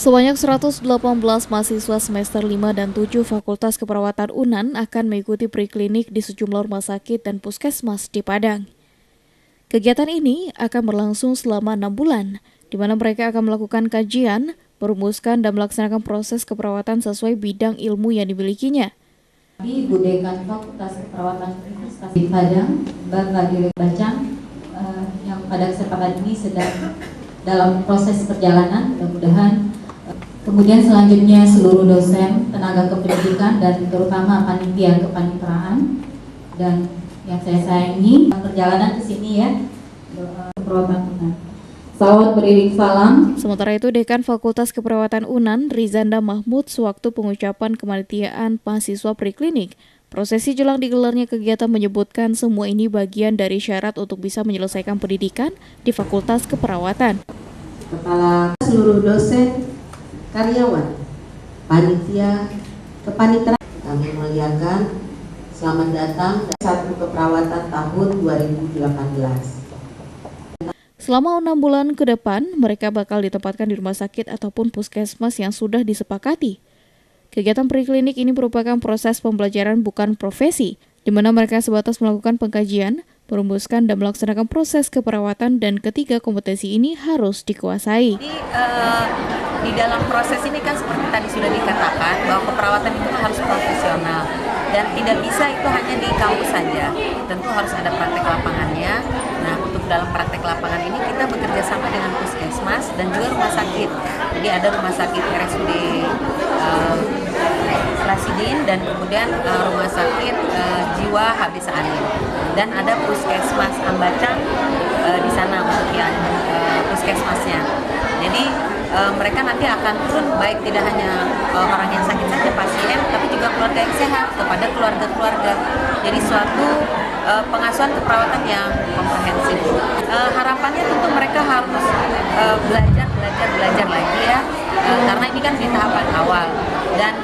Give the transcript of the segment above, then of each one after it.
Sebanyak 118 mahasiswa semester 5 dan 7 Fakultas Keperawatan UNAN akan mengikuti preklinik di sejumlah rumah sakit dan puskesmas di Padang. Kegiatan ini akan berlangsung selama 6 bulan, di mana mereka akan melakukan kajian, merumuskan dan melaksanakan proses keperawatan sesuai bidang ilmu yang dimilikinya. Ibu Dekan Fakultas Keperawatan Universitas di Padang, Bapak Direk Bacang, yang pada kesempatan ini sedang dalam proses perjalanan, mudah-mudahan. Kemudian selanjutnya seluruh dosen, tenaga kependidikan, dan terutama panitia kepanitraan, dan yang saya sayangi perjalanan ke sini ya, keperawatan UNAN. Salawat beriring salam. Sementara itu, Dekan Fakultas Keperawatan UNAN, Rizanda Mahmud, sewaktu pengucapan kepanitiaan mahasiswa preklinik, prosesi jelang digelarnya kegiatan menyebutkan semua ini bagian dari syarat untuk bisa menyelesaikan pendidikan di Fakultas Keperawatan. Kepala seluruh dosen, karyawan, panitia, kepanitraan, kami muliakan, selamat datang di satu keperawatan tahun 2018. Selama 6 bulan ke depan, mereka bakal ditempatkan di rumah sakit ataupun puskesmas yang sudah disepakati. Kegiatan preklinik ini merupakan proses pembelajaran bukan profesi, di mana mereka sebatas melakukan pengkajian, merumuskan dan melaksanakan proses keperawatan, dan ketiga kompetensi ini harus dikuasai. Di dalam proses ini kan seperti tadi sudah dikatakan bahwa keperawatan itu harus profesional dan tidak bisa itu hanya di kampus saja, tentu harus ada praktek lapangannya. Nah, untuk dalam praktek lapangan ini kita bekerja sama dengan puskesmas dan juga rumah sakit. Jadi ada rumah sakit RSUD Rasidin dan kemudian rumah sakit jiwa Habis Anin, dan ada puskesmas Ambacang di sana untuk yang puskesmasnya. Jadi mereka nanti akan turun baik tidak hanya orang yang sakit saja, pasien, tapi juga keluarga yang sehat kepada keluarga-keluarga. Jadi suatu pengasuhan keperawatan yang komprehensif. Harapannya tentu mereka harus belajar lagi ya, karena ini kan di tahapan awal, dan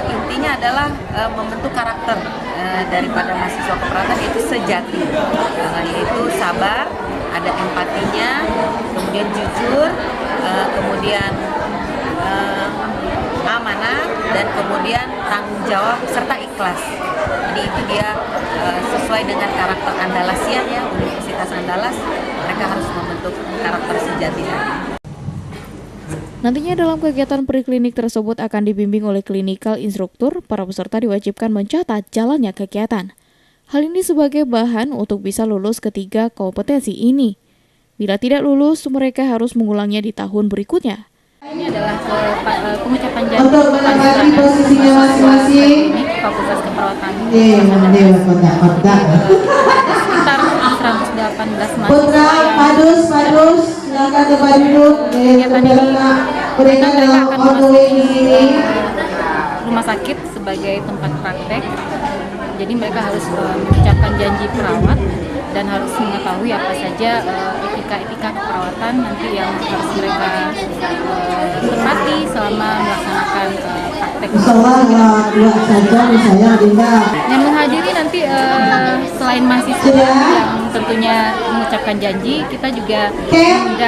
intinya adalah membentuk karakter daripada mahasiswa keperawatan, yaitu sejati, yaitu sabar, ada empatinya, kemudian jujur, kemudian amanah, dan kemudian tanggung jawab serta ikhlas. Jadi itu dia sesuai dengan karakter Andalasian ya, Universitas Andalas, mereka harus membentuk karakter sejati. Nantinya dalam kegiatan preklinik tersebut akan dibimbing oleh klinikal instruktur, para peserta diwajibkan mencatat jalannya kegiatan. Hal ini sebagai bahan untuk bisa lulus ketiga kompetensi ini. Bila tidak lulus, mereka harus mengulangnya di tahun berikutnya. Ini adalah pengucapan janji untuk menempati posisinya masing-masing. Fakultas Keperawatan sekitar 118 Putra, Padus, silakan tempat duduk. Kegiatan ini mereka akan memasuki rumah sakit sebagai tempat praktek. Jadi mereka harus mengucapkan janji perawat dan harus mengetahui apa saja etika keperawatan nanti yang harus mereka tepati selama melaksanakan praktek. Dua saja misalnya, Dinda. Yang menghadiri nanti selain mahasiswa yang tentunya mengucapkan janji, kita juga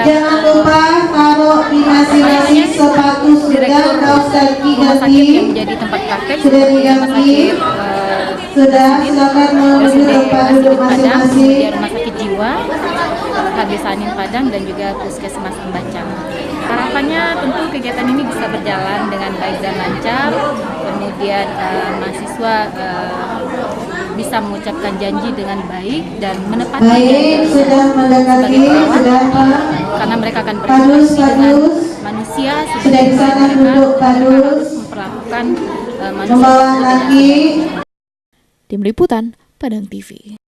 jangan lupa taruh di masing-masing sepatu sudah, kaos kaki rumah sakit yang ganti. menjadi tempat praktek Sudah diganti. Sudah, silakan menuju tempat duduk masing-masing. Kemudian rumah sakit jiwa Habis Anin Padang dan juga puskesmas Ambacang. Harapannya tentu kegiatan ini bisa berjalan dengan baik dan lancar. Kemudian mahasiswa bisa mengucapkan janji dengan baik dan menepati Baik, sudah mendekati, sudah karena mereka akan berinteraksi dengan manusia. Sudah di sana duduk, Padus. Memperlakukan Membawa lagi. Tim Liputan, Padang TV.